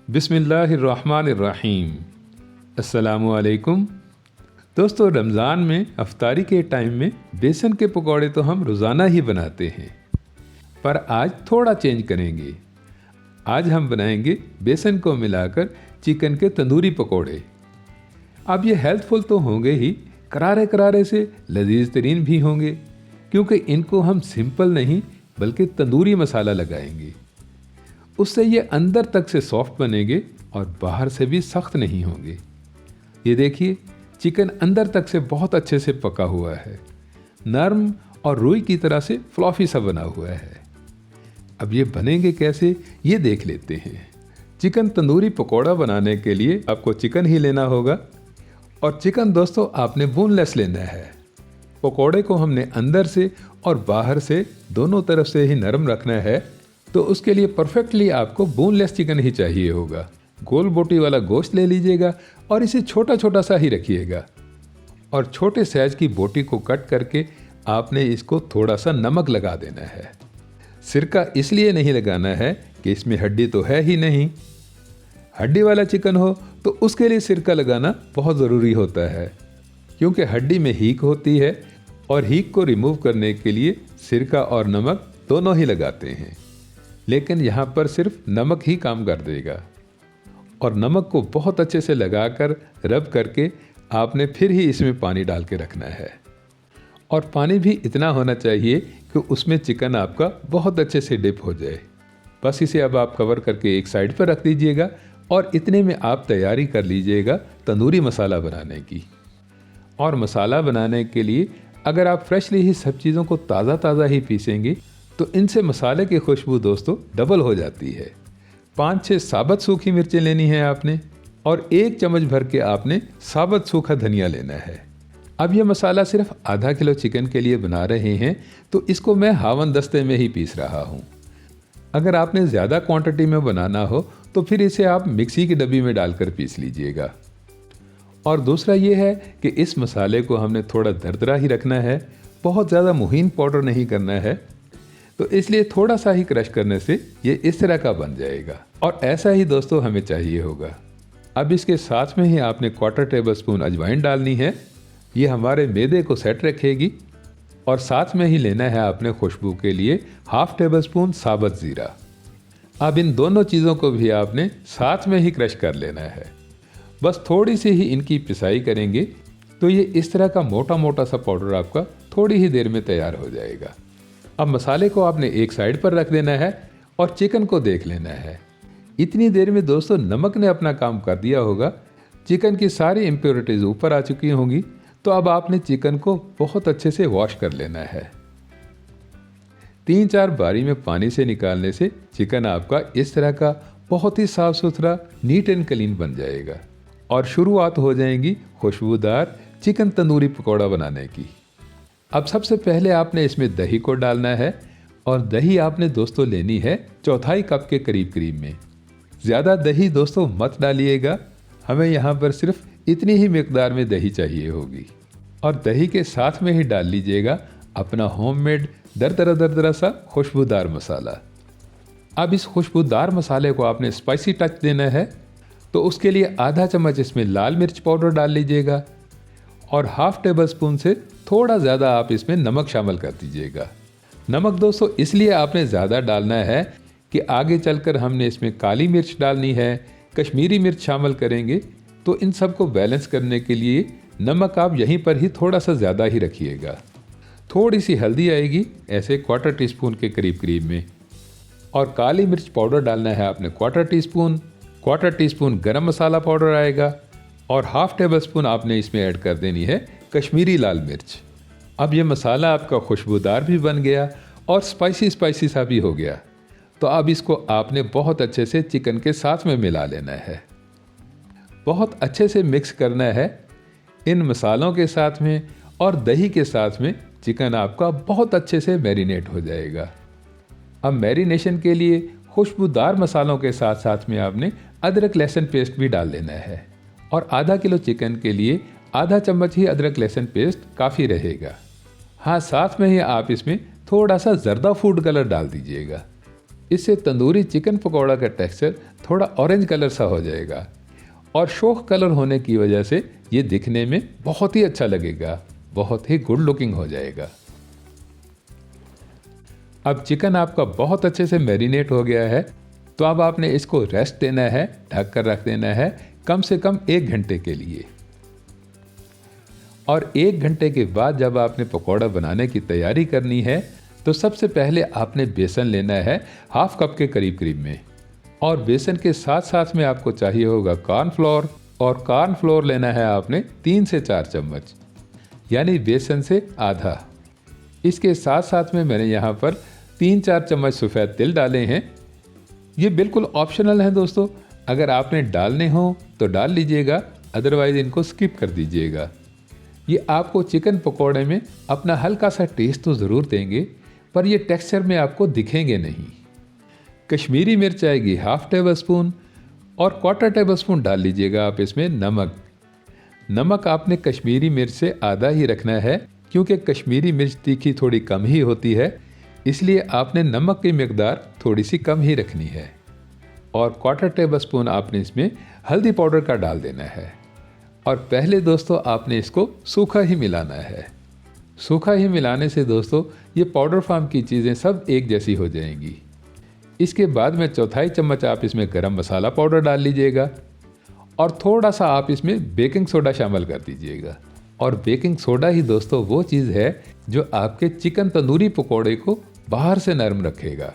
बिस्मिल्लाहिर्रहमानिर्रहीम। अस्सलामुअलैकुम। दोस्तों, रमज़ान में अफ्तारी के टाइम में बेसन के पकौड़े तो हम रोज़ाना ही बनाते हैं, पर आज थोड़ा चेंज करेंगे। आज हम बनाएंगे बेसन को मिलाकर चिकन के तंदूरी पकौड़े। अब ये हेल्थफुल तो होंगे ही, करारे करारे से लजीज तरीन भी होंगे, क्योंकि इनको हम सिंपल नहीं बल्कि तंदूरी मसाला लगाएंगे। उससे ये अंदर तक से सॉफ्ट बनेंगे और बाहर से भी सख्त नहीं होंगे। ये देखिए, चिकन अंदर तक से बहुत अच्छे से पका हुआ है, नरम और रुई की तरह से फ्लॉफी सा बना हुआ है। अब ये बनेंगे कैसे, ये देख लेते हैं। चिकन तंदूरी पकौड़ा बनाने के लिए आपको चिकन ही लेना होगा, और चिकन दोस्तों आपने बोनलेस लेना है। पकौड़े को हमने अंदर से और बाहर से दोनों तरफ से ही नरम रखना है, तो उसके लिए परफेक्टली आपको बोनलेस चिकन ही चाहिए होगा। गोल बोटी वाला गोश्त ले लीजिएगा और इसे छोटा छोटा सा ही रखिएगा, और छोटे साइज की बोटी को कट करके आपने इसको थोड़ा सा नमक लगा देना है। सिरका इसलिए नहीं लगाना है कि इसमें हड्डी तो है ही नहीं। हड्डी वाला चिकन हो तो उसके लिए सिरका लगाना बहुत ज़रूरी होता है, क्योंकि हड्डी में हीक होती है और हीक को रिमूव करने के लिए सिरका और नमक दोनों ही लगाते हैं। लेकिन यहाँ पर सिर्फ नमक ही काम कर देगा, और नमक को बहुत अच्छे से लगाकर रब करके आपने फिर ही इसमें पानी डाल के रखना है। और पानी भी इतना होना चाहिए कि उसमें चिकन आपका बहुत अच्छे से डिप हो जाए। बस इसे अब आप कवर करके एक साइड पर रख दीजिएगा, और इतने में आप तैयारी कर लीजिएगा तंदूरी मसाला बनाने की। और मसाला बनाने के लिए अगर आप फ्रेशली ही सब चीज़ों को ताज़ा ताज़ा ही पीसेंगे तो इनसे मसाले की खुशबू दोस्तों डबल हो जाती है। 5-6 साबुत सूखी मिर्चें लेनी है आपने, और 1 चम्मच भर के आपने साबुत सूखा धनिया लेना है। अब यह मसाला सिर्फ आधा किलो चिकन के लिए बना रहे हैं, तो इसको मैं हावन दस्ते में ही पीस रहा हूँ। अगर आपने ज़्यादा क्वांटिटी में बनाना हो तो फिर इसे आप मिक्सी की डब्बी में डालकर पीस लीजिएगा। और दूसरा ये है कि इस मसाले को हमने थोड़ा दरदरा ही रखना है, बहुत ज़्यादा मुहीन पाउडर नहीं करना है, तो इसलिए थोड़ा सा ही क्रश करने से ये इस तरह का बन जाएगा। और ऐसा ही दोस्तों हमें चाहिए होगा। अब इसके साथ में ही आपने 1/4 टेबल स्पून अजवाइन डालनी है। ये हमारे मैदे को सेट रखेगी। और साथ में ही लेना है आपने खुशबू के लिए 1/2 टेबल स्पून साबुत ज़ीरा। अब इन दोनों चीज़ों को भी आपने साथ में ही क्रश कर लेना है। बस थोड़ी सी ही इनकी पिसाई करेंगे तो ये इस तरह का मोटा मोटा सा पाउडर आपका थोड़ी ही देर में तैयार हो जाएगा। अब मसाले को आपने एक साइड पर रख देना है और चिकन को देख लेना है। इतनी देर में दोस्तों नमक ने अपना काम कर दिया होगा, चिकन की सारी इम्प्योरिटीज़ ऊपर आ चुकी होंगी। तो अब आपने चिकन को बहुत अच्छे से वॉश कर लेना है। 3-4 बारी में पानी से निकालने से चिकन आपका इस तरह का बहुत ही साफ सुथरा नीट एंड क्लीन बन जाएगा, और शुरुआत हो जाएगी खुशबूदार चिकन तंदूरी पकौड़ा बनाने की। अब सबसे पहले आपने इसमें दही को डालना है, और दही आपने दोस्तों लेनी है 1/4 कप के करीब करीब में। ज़्यादा दही दोस्तों मत डालिएगा, हमें यहाँ पर सिर्फ इतनी ही मिकदार में दही चाहिए होगी। और दही के साथ में ही डाल लीजिएगा अपना होममेड दरदरा दरदरा सा खुशबूदार मसाला। अब इस खुशबूदार मसाले को आपने स्पाइसी टच देना है, तो उसके लिए आधा चम्मच इसमें लाल मिर्च पाउडर डाल लीजिएगा, और 1/2 टेबल स्पून से थोड़ा ज़्यादा आप इसमें नमक शामिल कर दीजिएगा। नमक दोस्तों इसलिए आपने ज़्यादा डालना है कि आगे चलकर हमने इसमें काली मिर्च डालनी है, कश्मीरी मिर्च शामिल करेंगे, तो इन सब को बैलेंस करने के लिए नमक आप यहीं पर ही थोड़ा सा ज़्यादा ही रखिएगा। थोड़ी सी हल्दी आएगी ऐसे 1/4 टीस्पून के करीब करीब में, और काली मिर्च पाउडर डालना है आपने 1/4 टीस्पून। 1/4 टीस्पून गरम मसाला पाउडर आएगा, और 1/2 टेबल स्पून आपने इसमें ऐड कर देनी है कश्मीरी लाल मिर्च। अब ये मसाला आपका खुशबूदार भी बन गया और स्पाइसी स्पाइसी सा भी हो गया। तो अब इसको आपने बहुत अच्छे से चिकन के साथ में मिला लेना है, बहुत अच्छे से मिक्स करना है इन मसालों के साथ में, और दही के साथ में चिकन आपका बहुत अच्छे से मैरिनेट हो जाएगा। अब मैरिनेशन के लिए खुशबूदार मसालों के साथ साथ में आपने अदरक लहसुन पेस्ट भी डाल देना है, और आधा किलो चिकन के लिए आधा चम्मच ही अदरक लहसुन पेस्ट काफ़ी रहेगा। हाँ, साथ में ही आप इसमें थोड़ा सा जर्दा फूड कलर डाल दीजिएगा। इससे तंदूरी चिकन पकौड़ा का टेक्सचर थोड़ा ऑरेंज कलर सा हो जाएगा और शोख कलर होने की वजह से ये दिखने में बहुत ही अच्छा लगेगा, बहुत ही गुड लुकिंग हो जाएगा। अब चिकन आपका बहुत अच्छे से मैरिनेट हो गया है, तो अब आपने इसको रेस्ट देना है, ढक कर रख देना है कम से कम 1 घंटे के लिए। और 1 घंटे के बाद जब आपने पकौड़ा बनाने की तैयारी करनी है तो सबसे पहले आपने बेसन लेना है हाफ कप के करीब करीब में, और बेसन के साथ साथ में आपको चाहिए होगा कॉर्नफ्लोर, और कॉर्नफ्लोर लेना है आपने 3 से 4 चम्मच, यानी बेसन से आधा। इसके साथ साथ में मैंने यहाँ पर 3-4 चम्मच सफ़ेद तिल डाले हैं। ये बिल्कुल ऑप्शनल है दोस्तों, अगर आपने डालने हो तो डाल लीजिएगा, अदरवाइज़ इनको स्किप कर दीजिएगा। ये आपको चिकन पकौड़े में अपना हल्का सा टेस्ट तो ज़रूर देंगे, पर ये टेक्सचर में आपको दिखेंगे नहीं। कश्मीरी मिर्च आएगी हाफ टेबल स्पून, और 1/4 टेबल स्पून डाल लीजिएगा आप इसमें नमक आपने कश्मीरी मिर्च से आधा ही रखना है, क्योंकि कश्मीरी मिर्च तीखी थोड़ी कम ही होती है, इसलिए आपने नमक की मिकदार थोड़ी सी कम ही रखनी है। और 1/4 टेबल स्पून आपने इसमें हल्दी पाउडर का डाल देना है। और पहले दोस्तों आपने इसको सूखा ही मिलाना है। सूखा ही मिलाने से दोस्तों ये पाउडर फॉर्म की चीज़ें सब एक जैसी हो जाएंगी। इसके बाद में 1/4 चम्मच आप इसमें गरम मसाला पाउडर डाल लीजिएगा, और थोड़ा सा आप इसमें बेकिंग सोडा शामिल कर दीजिएगा। और बेकिंग सोडा ही दोस्तों वो चीज़ है जो आपके चिकन तंदूरी पकौड़े को बाहर से नरम रखेगा।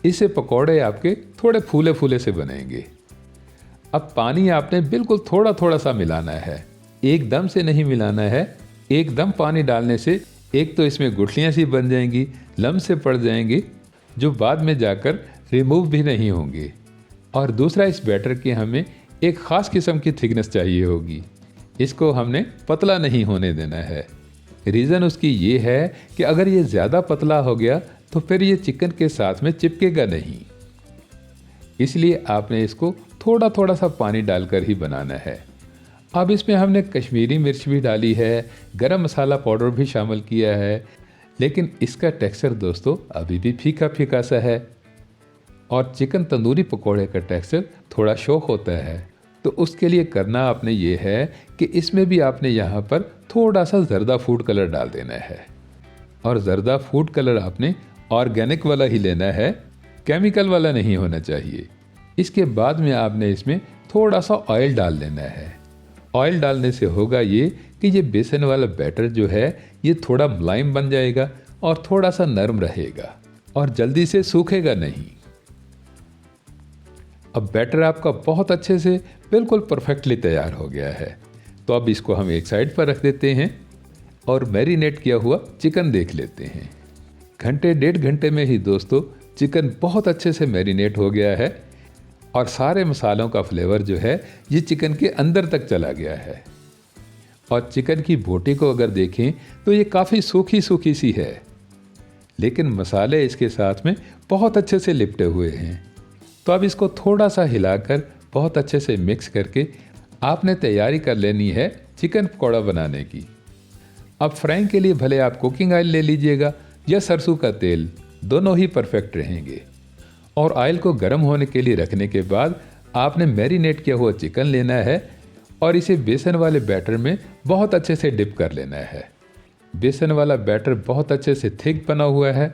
इससे पकौड़े आपके थोड़े फूले फूले से बनेंगे। अब पानी आपने बिल्कुल थोड़ा थोड़ा सा मिलाना है, एकदम से नहीं मिलाना है। एकदम पानी डालने से एक तो इसमें गुठलियाँ सी बन जाएंगी, लम्ब से पड़ जाएंगे, जो बाद में जाकर रिमूव भी नहीं होंगे। और दूसरा, इस बैटर की हमें एक ख़ास किस्म की थिकनेस चाहिए होगी, इसको हमने पतला नहीं होने देना है। रीज़न उसकी ये है कि अगर ये ज़्यादा पतला हो गया तो फिर ये चिकन के साथ में चिपकेगा नहीं, इसलिए आपने इसको थोड़ा थोड़ा सा पानी डालकर ही बनाना है। अब इसमें हमने कश्मीरी मिर्च भी डाली है, गरम मसाला पाउडर भी शामिल किया है, लेकिन इसका टेक्सचर दोस्तों अभी भी फीका फीका सा है। और चिकन तंदूरी पकौड़े का टेक्सचर थोड़ा शौक होता है, तो उसके लिए करना आपने ये है कि इसमें भी आपने यहाँ पर थोड़ा सा जर्दा फूड कलर डाल देना है। और जर्दा फूड कलर आपने ऑर्गेनिक वाला ही लेना है, केमिकल वाला नहीं होना चाहिए। इसके बाद में आपने इसमें थोड़ा सा ऑयल डाल देना है। ऑयल डालने से होगा ये कि ये बेसन वाला बैटर जो है ये थोड़ा मुलायम बन जाएगा और थोड़ा सा नरम रहेगा और जल्दी से सूखेगा नहीं। अब बैटर आपका बहुत अच्छे से बिल्कुल परफेक्टली तैयार हो गया है, तो अब इसको हम एक साइड पर रख देते हैं और मैरिनेट किया हुआ चिकन देख लेते हैं। घंटे 1.5 घंटे में ही दोस्तों चिकन बहुत अच्छे से मैरिनेट हो गया है और सारे मसालों का फ्लेवर जो है ये चिकन के अंदर तक चला गया है। और चिकन की बोटी को अगर देखें तो ये काफ़ी सूखी सूखी सी है, लेकिन मसाले इसके साथ में बहुत अच्छे से लिपटे हुए हैं। तो अब इसको थोड़ा सा हिलाकर बहुत अच्छे से मिक्स करके आपने तैयारी कर लेनी है चिकन पकौड़ा बनाने की। अब फ्राइंग के लिए भले आप कुकिंग ऑयल ले लीजिएगा या सरसों का तेल, दोनों ही परफेक्ट रहेंगे। और ऑयल को गर्म होने के लिए रखने के बाद आपने मैरिनेट किया हुआ चिकन लेना है और इसे बेसन वाले बैटर में बहुत अच्छे से डिप कर लेना है। बेसन वाला बैटर बहुत अच्छे से थिक बना हुआ है,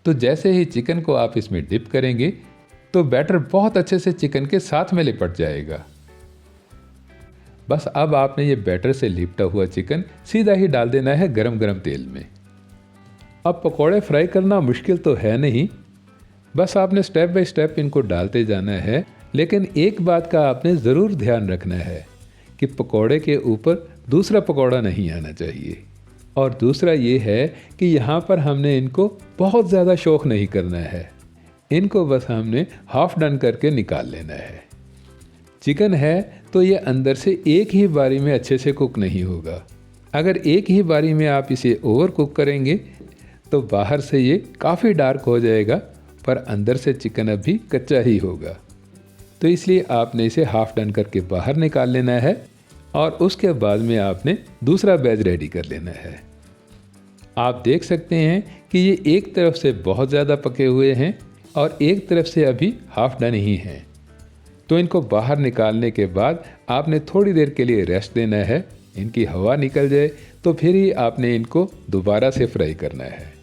तो जैसे ही चिकन को आप इसमें डिप करेंगे तो बैटर बहुत अच्छे से चिकन के साथ में लिपट जाएगा। बस अब आपने ये बैटर से लिपटा हुआ चिकन सीधा ही डाल देना है गरम गरम तेल में। अब पकौड़े फ्राई करना मुश्किल तो है नहीं, बस आपने स्टेप बाय स्टेप इनको डालते जाना है। लेकिन एक बात का आपने ज़रूर ध्यान रखना है कि पकौड़े के ऊपर दूसरा पकौड़ा नहीं आना चाहिए। और दूसरा ये है कि यहाँ पर हमने इनको बहुत ज़्यादा शौक नहीं करना है, इनको बस हमने हाफ डन करके निकाल लेना है। चिकन है तो ये अंदर से एक ही बारी में अच्छे से कुक नहीं होगा। अगर एक ही बारी में आप इसे ओवर कुक करेंगे तो बाहर से ये काफ़ी डार्क हो जाएगा, पर अंदर से चिकन अभी कच्चा ही होगा। तो इसलिए आपने इसे हाफ डन करके बाहर निकाल लेना है और उसके बाद में आपने दूसरा बैच रेडी कर लेना है। आप देख सकते हैं कि ये एक तरफ से बहुत ज़्यादा पके हुए हैं और एक तरफ से अभी हाफ डन ही हैं। तो इनको बाहर निकालने के बाद आपने थोड़ी देर के लिए रेस्ट देना है। इनकी हवा निकल जाए तो फिर ही आपने इनको दोबारा से फ्राई करना है।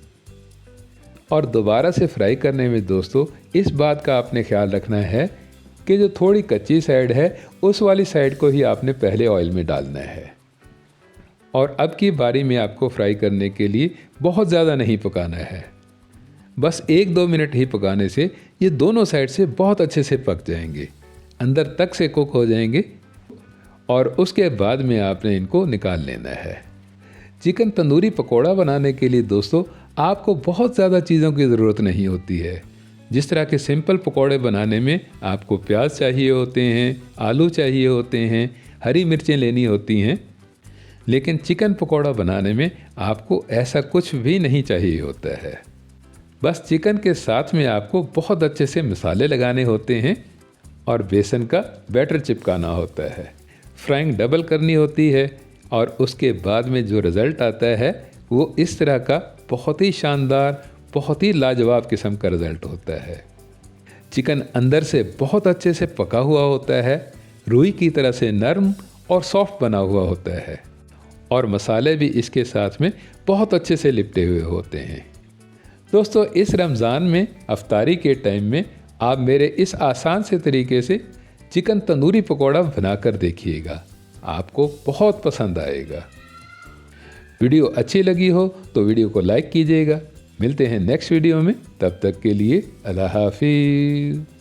और दोबारा से फ्राई करने में दोस्तों इस बात का आपने ख्याल रखना है कि जो थोड़ी कच्ची साइड है उस वाली साइड को ही आपने पहले ऑयल में डालना है। और अब की बारी में आपको फ्राई करने के लिए बहुत ज़्यादा नहीं पकाना है, बस 1-2 मिनट ही पकाने से ये दोनों साइड से बहुत अच्छे से पक जाएंगे, अंदर तक से कुक हो जाएंगे। और उसके बाद में आपने इनको निकाल लेना है। चिकन तंदूरी पकौड़ा बनाने के लिए दोस्तों आपको बहुत ज़्यादा चीज़ों की ज़रूरत नहीं होती है। जिस तरह के सिंपल पकौड़े बनाने में आपको प्याज चाहिए होते हैं, आलू चाहिए होते हैं, हरी मिर्चें लेनी होती हैं, लेकिन चिकन पकौड़ा बनाने में आपको ऐसा कुछ भी नहीं चाहिए होता है। बस चिकन के साथ में आपको बहुत अच्छे से मसाले लगाने होते हैं और बेसन का बैटर चिपकाना होता है। फ्राइंग डबल करनी होती है और उसके बाद में जो रिज़ल्ट आता है वो इस तरह का बहुत ही शानदार, बहुत ही लाजवाब किस्म का रिज़ल्ट होता है। चिकन अंदर से बहुत अच्छे से पका हुआ होता है, रुई की तरह से नरम और सॉफ्ट बना हुआ होता है और मसाले भी इसके साथ में बहुत अच्छे से लिपटे हुए होते हैं। दोस्तों इस रमज़ान में अफ्तारी के टाइम में आप मेरे इस आसान से तरीके से चिकन तंदूरी पकौड़ा बनाकर देखिएगा, आपको बहुत पसंद आएगा। वीडियो अच्छी लगी हो तो वीडियो को लाइक कीजिएगा। मिलते हैं नेक्स्ट वीडियो में, तब तक के लिए अल्लाह हाफिज़।